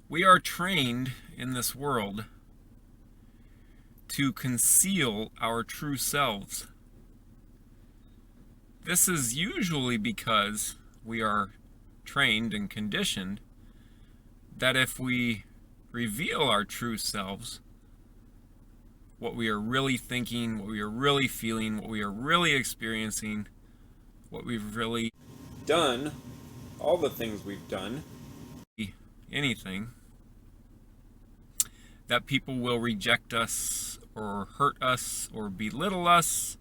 We are trained in this world to conceal our true selves. This is usually because we are trained and conditioned that if we reveal our true selves, what we are really thinking, what we are really feeling, what we are really experiencing, what we've really done, all the things we've done, anything, that people will reject us or hurt us or belittle us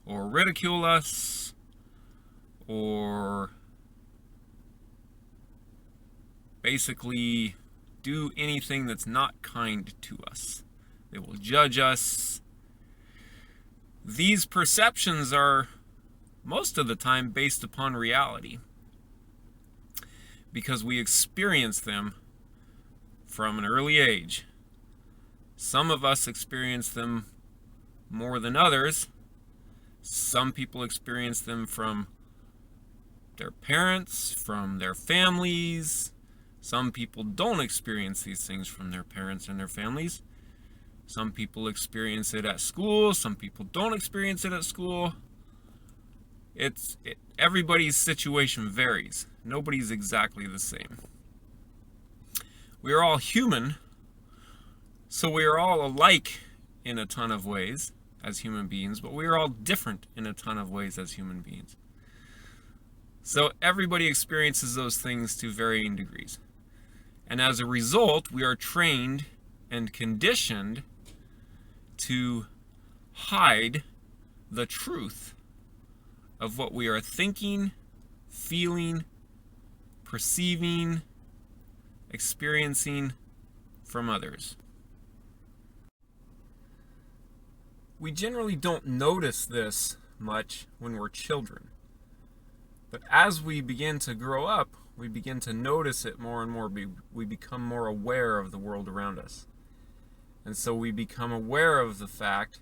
or ridicule us or basically do anything that's not kind to us. They will judge us. These perceptions are most of the time based upon reality because we experience them from an early age. Some of us experience them more than others. Some people experience them from their parents, from their families. Some people don't experience these things from their parents and their families. Some people experience it at school. Some people don't experience it at school. Everybody's situation varies. Nobody's exactly the same. We are all human, so we are all alike in a ton of ways as human beings, but we are all different in a ton of ways as human beings. So everybody experiences those things to varying degrees. And as a result, we are trained and conditioned to hide the truth of what we are thinking, feeling, perceiving, experiencing from others. We generally don't notice this much when we're children. But as we begin to grow up, we begin to notice it more and more. We become more aware of the world around us. And so we become aware of the fact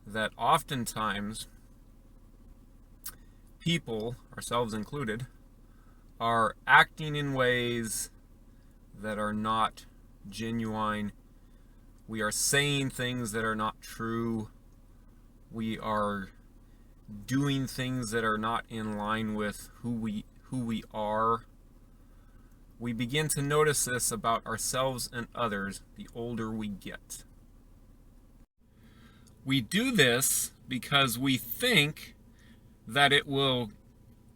that oftentimes people, ourselves included, are acting in ways that are not genuine. We are saying things that are not true. We are doing things that are not in line with who we are. We begin to notice this about ourselves and others the older we get. We do this because we think that it will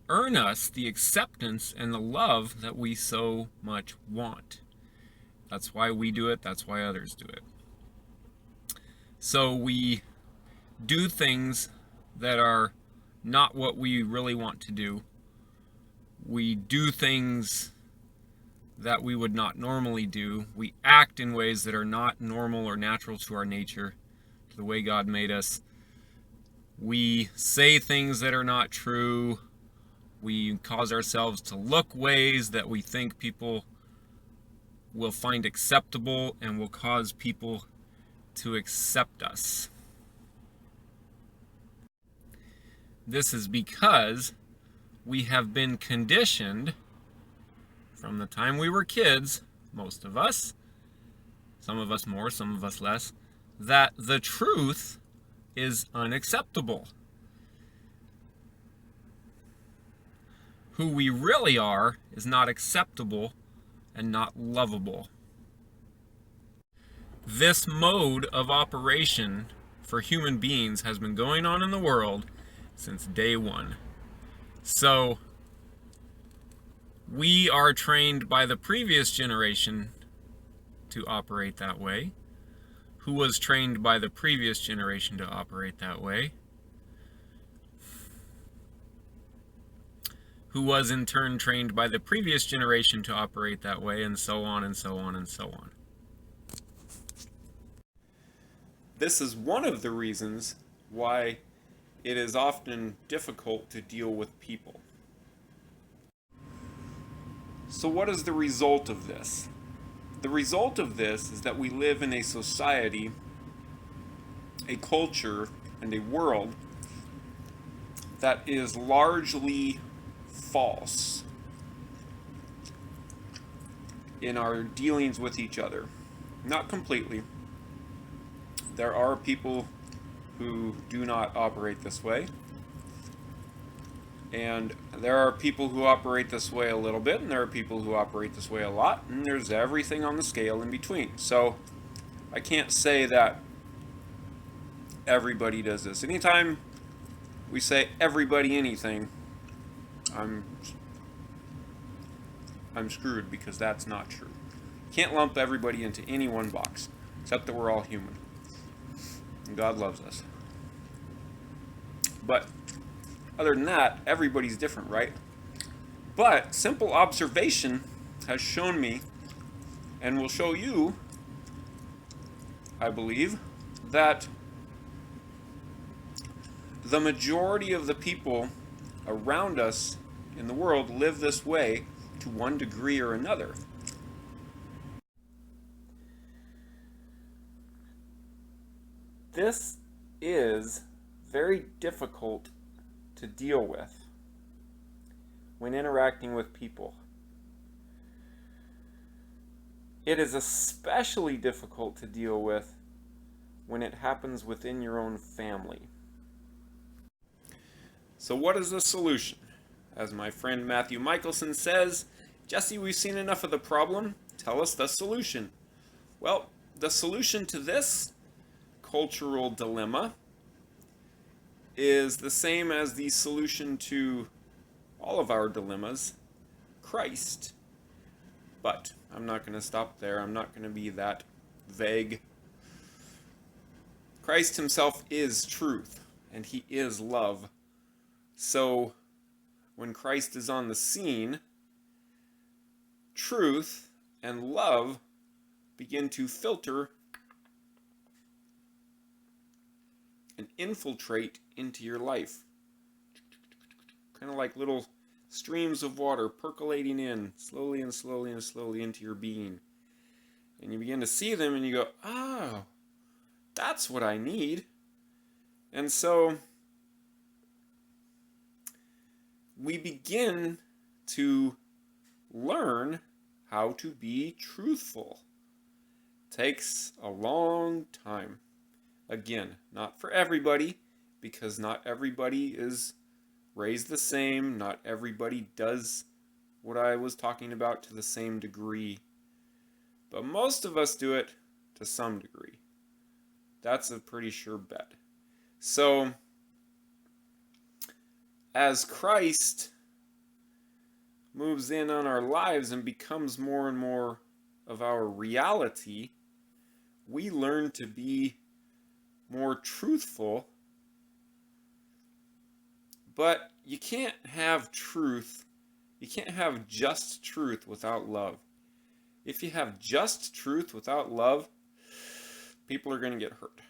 earn us the acceptance and the love that we so much want. That's why we do it. That's why others do it. So we do things that are not what we really want to do. We do things that we would not normally do. We act in ways that are not normal or natural to our nature, to the way God made us. We say things that are not true. We cause ourselves to look ways that we think people will find acceptable and will cause people to accept us. This is because we have been conditioned from the time we were kids, most of us, some of us more, some of us less, that the truth is unacceptable. Who we really are is not acceptable and not lovable. This mode of operation for human beings has been going on in the world since day one. So we are trained by the previous generation to operate that way, who was trained by the previous generation to operate that way, who was in turn trained by the previous generation to operate that way, and so on and so on and so on. This is one of the reasons why it is often difficult to deal with people. So what is the result of this? The result of this is that we live in a society, a culture, and a world that is largely false. in our dealings with each other. Not completely. There are people who do not operate this way. And there are people who operate this way a little bit, and there are people who operate this way a lot, and there's everything on the scale in between. So I can't say that everybody does this. Anytime we say everybody anything, I'm screwed, because that's not true. Can't lump everybody into any one box, except that we're all human. And God loves us. But other than that, everybody's different, right? But simple observation has shown me, and will show you, I believe, that the majority of the people around us in the world live this way to one degree or another. This is very difficult to deal with when interacting with people. It is especially difficult to deal with when it happens within your own family. So what is the solution? As my friend Matthew Michelson says, Jesse, we've seen enough of the problem. Tell us the solution. Well, the solution to this cultural dilemma is the same as the solution to all of our dilemmas: Christ. But I'm not going to stop there. I'm not going to be that vague. Christ himself is truth, and he is love. So when Christ is on the scene, truth and love begin to filter and infiltrate into your life. Kind of like little streams of water percolating in slowly and slowly and slowly into your being. And you begin to see them and you go, oh, that's what I need. And so we begin to learn how to be truthful. It takes a long time. Again, not for everybody, because not everybody is raised the same. Not everybody does what I was talking about to the same degree. But most of us do it to some degree. That's a pretty sure bet. So, as Christ moves in on our lives and becomes more and more of our reality, we learn to be more truthful. But you can't have truth, you can't have just truth without love. If you have just truth without love, people are going to get hurt.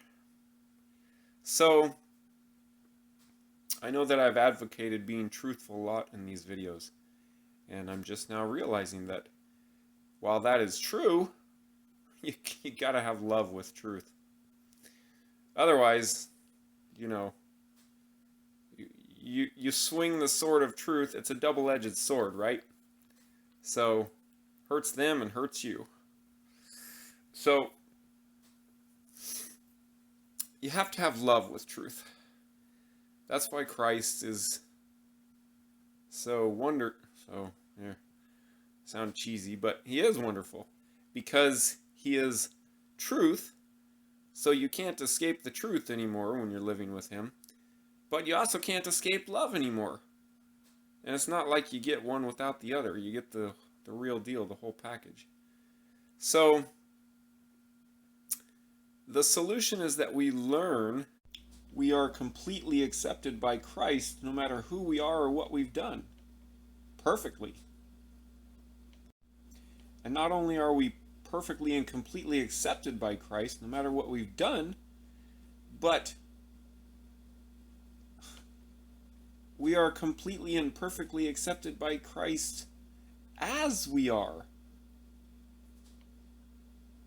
So, I know that I've advocated being truthful a lot in these videos, and I'm just now realizing that while that is true, you gotta have love with truth. Otherwise, you swing the sword of truth. It's a double-edged sword, right? So, hurts them and hurts you. So, you have to have love with truth. That's why Christ is sound cheesy, but he is wonderful. Because he is truth, so you can't escape the truth anymore when you're living with him. But you also can't escape love anymore. And it's not like you get one without the other. You get the real deal, the whole package. So, the solution is that we learn we are completely accepted by Christ no matter who we are or what we've done. Perfectly. And not only are we perfectly and completely accepted by Christ no matter what we've done, but we are completely and perfectly accepted by Christ as we are.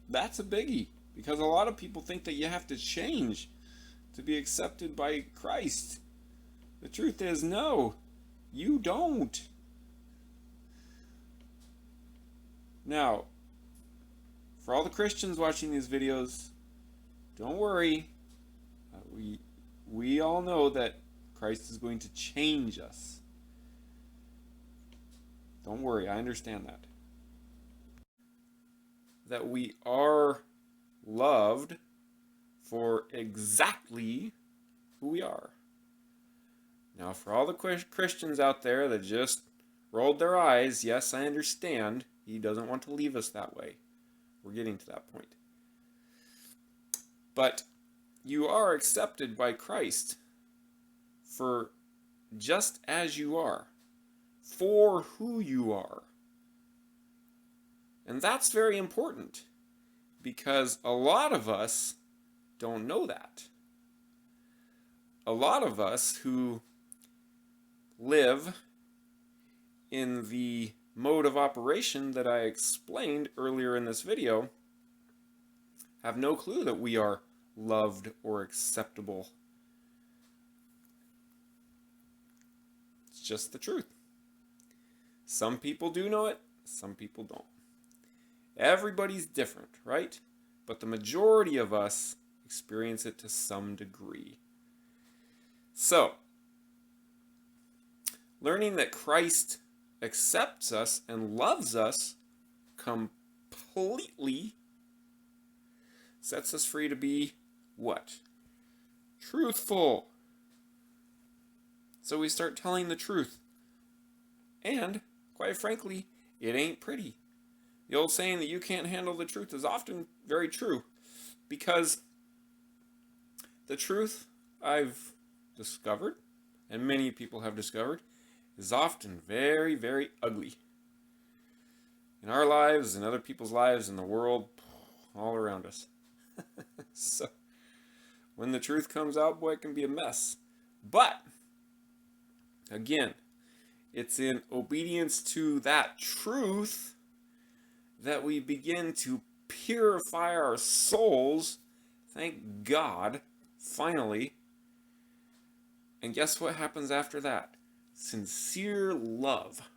That's a biggie, because a lot of people think that you have to change to be accepted by Christ. The truth is, no, you don't. Now, for all the Christians watching these videos, don't worry. We all know that Christ is going to change us. Don't worry, I understand that. That we are loved for exactly who we are. Now, for all the Christians out there that just rolled their eyes, yes, I understand. He doesn't want to leave us that way. We're getting to that point. But you are accepted by Christ for just as you are, for who you are. And that's very important because a lot of us don't know that. A lot of us who live in the mode of operation that I explained earlier in this video have no clue that we are loved or acceptable. It's just the truth. Some people do know it, some people don't. Everybody's different, right? But the majority of us experience it to some degree. So, learning that Christ accepts us and loves us completely sets us free to be what? Truthful. So we start telling the truth. And, quite frankly, it ain't pretty. The old saying that you can't handle the truth is often very true, because the truth I've discovered, and many people have discovered, is often very, very ugly. In our lives, in other people's lives, in the world, all around us. So, when the truth comes out, boy, it can be a mess. But, again, it's in obedience to that truth that we begin to purify our souls, thank God, finally. And guess what happens after that? Sincere love